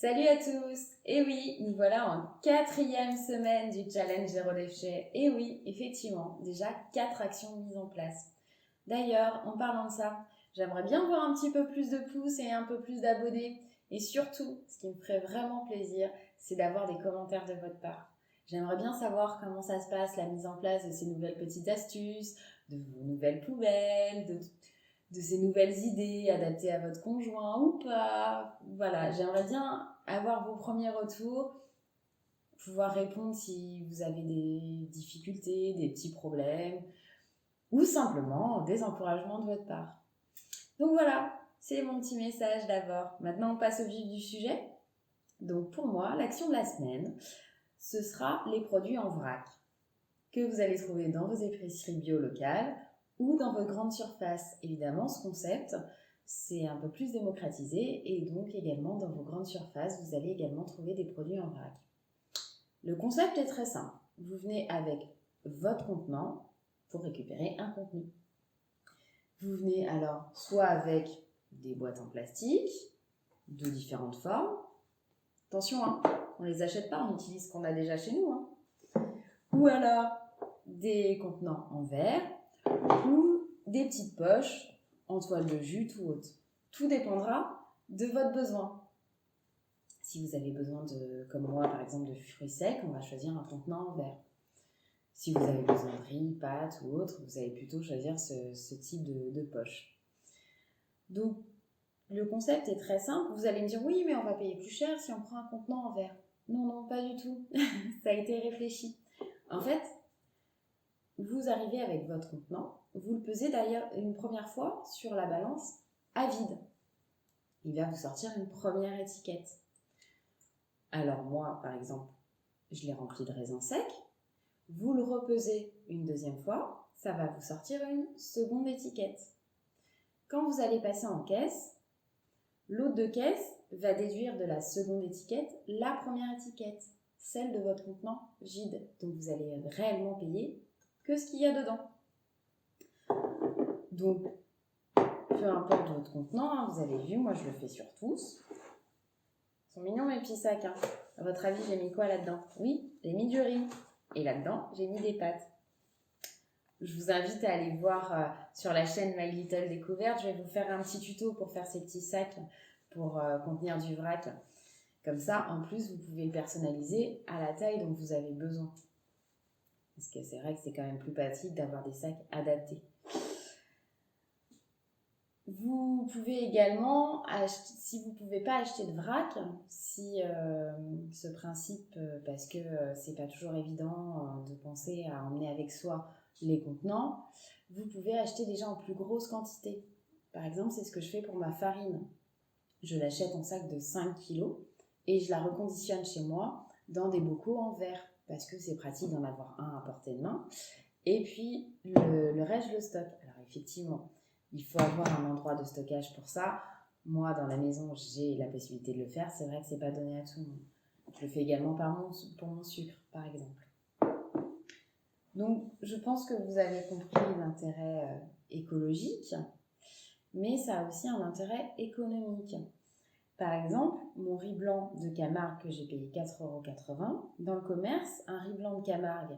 Salut à tous! Et oui, nous voilà en 4e semaine du challenge zéro déchet. Et oui, effectivement, déjà 4 actions mises en place. D'ailleurs, en parlant de ça, j'aimerais bien voir un petit peu plus de pouces et un peu plus d'abonnés. Et surtout, ce qui me ferait vraiment plaisir, c'est d'avoir des commentaires de votre part. J'aimerais bien savoir comment ça se passe, la mise en place de ces nouvelles petites astuces, de vos nouvelles poubelles, de ces nouvelles idées adaptées à votre conjoint ou pas. Voilà, j'aimerais bien avoir vos premiers retours, pouvoir répondre si vous avez des difficultés, des petits problèmes ou simplement des encouragements de votre part. Donc voilà, c'est mon petit message d'abord. Maintenant, on passe au vif du sujet. Donc pour moi, l'action de la semaine, ce sera les produits en vrac que vous allez trouver dans vos épiceries bio locales ou dans votre grande surface. Évidemment, ce concept, c'est un peu plus démocratisé et donc également dans vos grandes surfaces, vous allez également trouver des produits en vrac. Le concept est très simple. Vous venez avec votre contenant pour récupérer un contenu. Vous venez alors soit avec des boîtes en plastique de différentes formes. Attention, on ne les achète pas, on utilise ce qu'on a déjà chez nous. Ou alors des contenants en verre ou des petites poches en toile de jute ou autre. Tout dépendra de votre besoin. Si vous avez besoin comme moi par exemple, de fruits secs, on va choisir un contenant en verre. Si vous avez besoin de riz, pâtes ou autre, vous allez plutôt choisir ce type de poche. Donc, le concept est très simple. Vous allez me dire, oui, mais on va payer plus cher si on prend un contenant en verre. Non, pas du tout. Ça a été réfléchi. En fait, vous arrivez avec votre contenant, vous le pesez d'ailleurs une première fois sur la balance à vide. Il va vous sortir une première étiquette. Alors moi, par exemple, je l'ai rempli de raisins secs. Vous le repesez une deuxième fois, ça va vous sortir une seconde étiquette. Quand vous allez passer en caisse, l'hôte de caisse va déduire de la seconde étiquette la première étiquette, celle de votre contenant vide. Donc vous allez réellement payer que ce qu'il y a dedans. Donc, peu importe votre contenant, vous avez vu, moi je le fais sur tous. Ils sont mignons mes petits sacs. À votre avis, j'ai mis quoi là-dedans? Oui, j'ai mis du riz. Et là-dedans, j'ai mis des pâtes. Je vous invite à aller voir sur la chaîne My Little Découverte. Je vais vous faire un petit tuto pour faire ces petits sacs pour contenir du vrac. Comme ça, en plus, vous pouvez le personnaliser à la taille dont vous avez besoin. Parce que c'est vrai que c'est quand même plus pratique d'avoir des sacs adaptés. Vous pouvez également acheter, si vous ne pouvez pas acheter de vrac, si ce principe, parce que c'est pas toujours évident de penser à emmener avec soi les contenants, vous pouvez acheter déjà en plus grosse quantité. Par exemple, c'est ce que je fais pour ma farine. Je l'achète en sac de 5 kg et je la reconditionne chez moi dans des bocaux en verre parce que c'est pratique d'en avoir un à portée de main. Et puis, le reste, je le stocke. Alors effectivement, il faut avoir un endroit de stockage pour ça. Moi, dans la maison, j'ai la possibilité de le faire. C'est vrai que c'est pas donné à tout le monde. Je le fais également pour mon sucre, par exemple. Donc, je pense que vous avez compris l'intérêt écologique, mais ça a aussi un intérêt économique. Par exemple, mon riz blanc de Camargue que j'ai payé 4,80 €, dans le commerce, un riz blanc de Camargue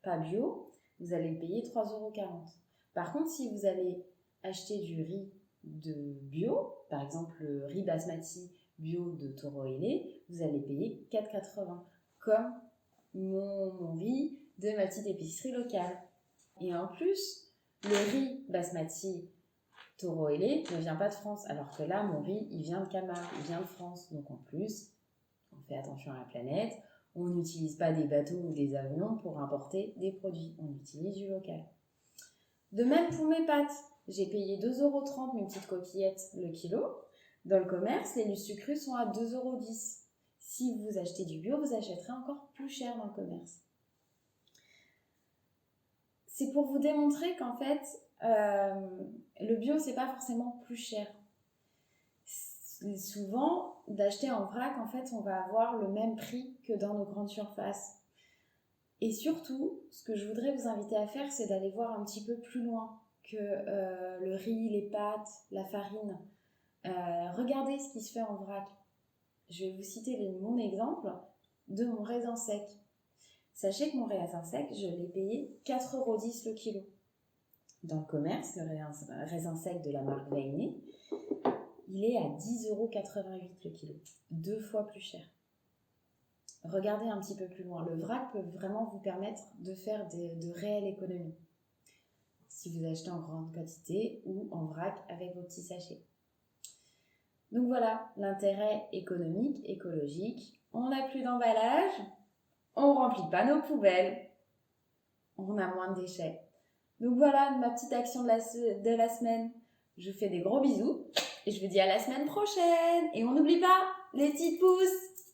pas bio, vous allez le payer 3,40 €. Par contre, si vous allez acheter du riz de bio, par exemple le riz basmati bio de Toro Ailé, vous allez payer 4,80 €, comme mon riz de ma petite épicerie locale. Et en plus, le riz basmati Toro Ailé ne vient pas de France, alors que là, mon riz, il vient de Camargue, il vient de France. Donc en plus, on fait attention à la planète. On n'utilise pas des bateaux ou des avions pour importer des produits. On utilise du local. De même pour mes pâtes. J'ai payé 2,30 € mes petites coquillettes le kilo. Dans le commerce, les sucrus sont à 2,10 €. Si vous achetez du bio, vous achèterez encore plus cher dans le commerce. C'est pour vous démontrer qu'en fait, le bio, c'est pas forcément plus cher. Souvent, d'acheter en vrac, en fait, on va avoir le même prix que dans nos grandes surfaces. Et surtout, ce que je voudrais vous inviter à faire, c'est d'aller voir un petit peu plus loin que le riz, les pâtes, la farine. Regardez ce qui se fait en vrac. je vais vous citer mon exemple de mon raisin sec. Sachez que mon raisin sec, je l'ai payé 4,10 € le kilo. Dans le commerce, le raisin sec de la marque Vainé, il est à 10,88 € le kilo, 2 fois plus cher. Regardez un petit peu plus loin. Le vrac peut vraiment vous permettre de faire de réelles économies si vous achetez en grande quantité ou en vrac avec vos petits sachets. Donc voilà, l'intérêt économique, écologique. On n'a plus d'emballage, on ne remplit pas nos poubelles, on a moins de déchets. Donc voilà ma petite action de la semaine. Je vous fais des gros bisous et je vous dis à la semaine prochaine. Et on n'oublie pas les petits pouces.